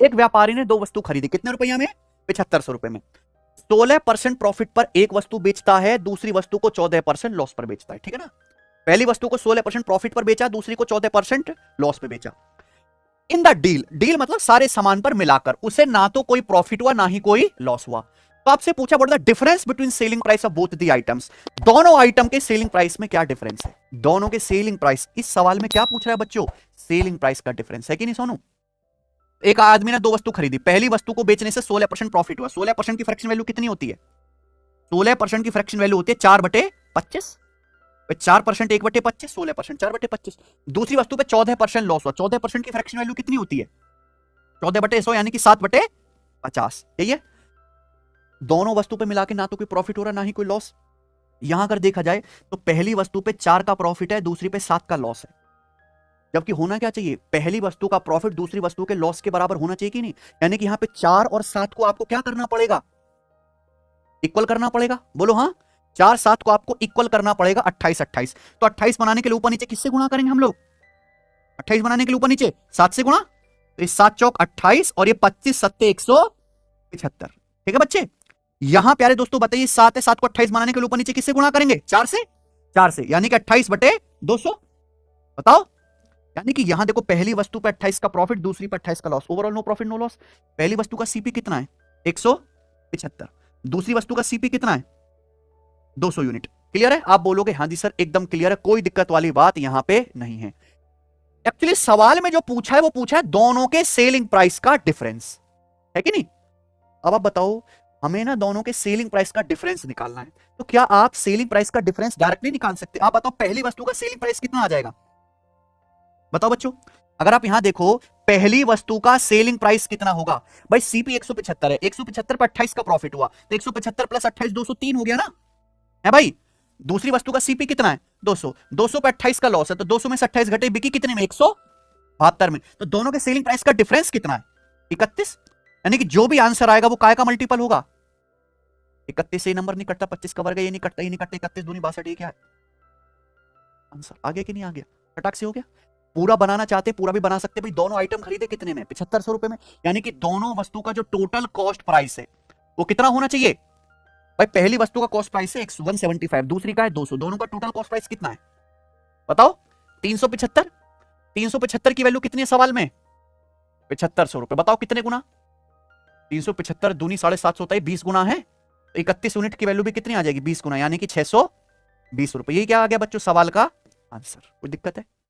एक व्यापारी ने दो वस्तु खरीदी, कितने रुपया में? 7500 में। 16% प्रॉफिट पर एक वस्तु बेचता है, दूसरी वस्तु को 14% लॉस पर बेचता है, ठीक है ना। पहली वस्तु को 16% प्रॉफिट पर बेचा, दूसरी को 14% लॉस पे बेचा। इन द डील, डील मतलब सारे सामान पर मिलाकर उसे ना तो कोई प्रॉफिट हुआ ना ही कोई लॉस हुआ। तो आपसे पूछा what the difference between selling price of both the items, दोनों आइटम के सेलिंग प्राइस में क्या डिफरेंस है? दोनों के सेलिंग प्राइस, इस सवाल में क्या पूछ रहा है बच्चों? सेलिंग प्राइस का डिफरेंस है कि नहीं सोनू? एक आदमी ने दो वस्तु खरीदी, पहली वस्तु को बेचने से 16% प्रॉफिट हुआ। 16% की फ्रैक्शन वैल्यू कितनी होती है? 16% की फ्रैक्शन वैल्यू होती है 4/25। 4% 1/25, 16% 4/25। दूसरी वस्तु पे 14% लॉस हुआ। 14% की फ्रैक्शन वैल्यू कितनी होती है? 14/100 यानी कि 7/50। यही है। दोनों वस्तु पे मिला के ना तो कोई प्रॉफिट हो रहा ना ही कोई लॉस। यहां अगर देखा जाए तो पहली वस्तु पे 4 का प्रॉफिट है, दूसरी पे 7 का लॉस है। जबकि होना क्या चाहिए? पहली वस्तु का प्रॉफिट दूसरी वस्तु के लॉस के बराबर होना चाहिए कि नहीं? यानी कि यहां पे 4 और 7 को आपको क्या करना पड़ेगा? इक्वल करना पड़ेगा। बोलो हाँ। 4 7 को आपको इक्वल करना पड़ेगा। 28 28। तो 28 बनाने के लिए ऊपर नीचे किससे गुणा करेंगे हम लोग? 28 बनाने के लिए ऊपर नीचे 7 से गुणा। तो 7 चौक 28 और ये 25 सत्ते 175। ठीक है बच्चे। यहां प्यारे दोस्तों बताइए, 7 है, 7 को 28 बनाने के लिए ऊपर नीचे किससे गुणा करेंगे? 4 से। 4 से यानी कि 28/200। बताओ। यानी कि यहां देखो, पहली वस्तु पे 28 का प्रॉफिट, दूसरी पे 28 का loss. Overall no profit no loss. पहली वस्तु का सीपी कितना है? 175। दूसरी वस्तु का सीपी कितना है? 200 यूनिट। क्लियर है? आप बोलोगे हाँ जी सर एकदम क्लियर है, कोई दिक्कत वाली बात यहां पे नहीं है। एक्चुअली सवाल में जो पूछा है वो पूछा है दोनों के सेलिंग प्राइस का डिफरेंस, है कि नहीं। अब आप बताओ, हमें ना दोनों के सेलिंग प्राइस का डिफरेंस निकालना है। तो क्या आप सेलिंग प्राइस का डिफरेंस डायरेक्टली निकाल सकते हैं? आप बताओ पहली वस्तु का सेलिंग प्राइस कितना आ जाएगा? बताओ बच्चों। अगर आप यहां देखो, पहली वस्तु का सेलिंग प्राइस कितना होगा? भाई सीपी 175 है, 175 पर 28 का प्रॉफिट हुआ, तो 175 प्लस 28 203 हो गया ना, है भाई। दूसरी वस्तु का सीपी कितना है? 200। 200 पे 28 का लॉस है, तो 200 में से 28 घटे, बिकी कितने में? 172 में। तो दोनों के सेलिंग प्राइस का डिफरेंस कितना है? 31। यानी कि जो भी आंसर आएगा वो काय का मल्टीपल होगा? 31 से नंबर नहीं कटता, 25 का वर्ग ये नहीं कटता, ये नहीं कटता, 31 दूनी 62, ये क्या है आंसर? आ गया कि नहीं आ गया? फटाक से हो गया। पूरा बनाना चाहते पूरा भी बना सकते। भाई दोनों आइटम खरीदे कितने में? 7500 रुपए में। यानी कि दोनों वस्तु का जो टोटल कॉस्ट प्राइस है वो कितना होना चाहिए? भाई पहली वस्तु का कॉस्ट प्राइस है 175, दूसरी का है 200, दोनों का टोटल कॉस्ट प्राइस कितना है बताओ? 375। 375 की वैल्यू कितनी है सवाल में? 7500 रुपए। बताओ कितने गुना? 375 दूनी 750 होता है, 20 गुना है। 31 यूनिट की वैल्यू भी कितनी आ जाएगी? 20 गुना, यानी कि 620 रुपए। ये क्या आ गया बच्चों सवाल का आंसर? कोई दिक्कत है?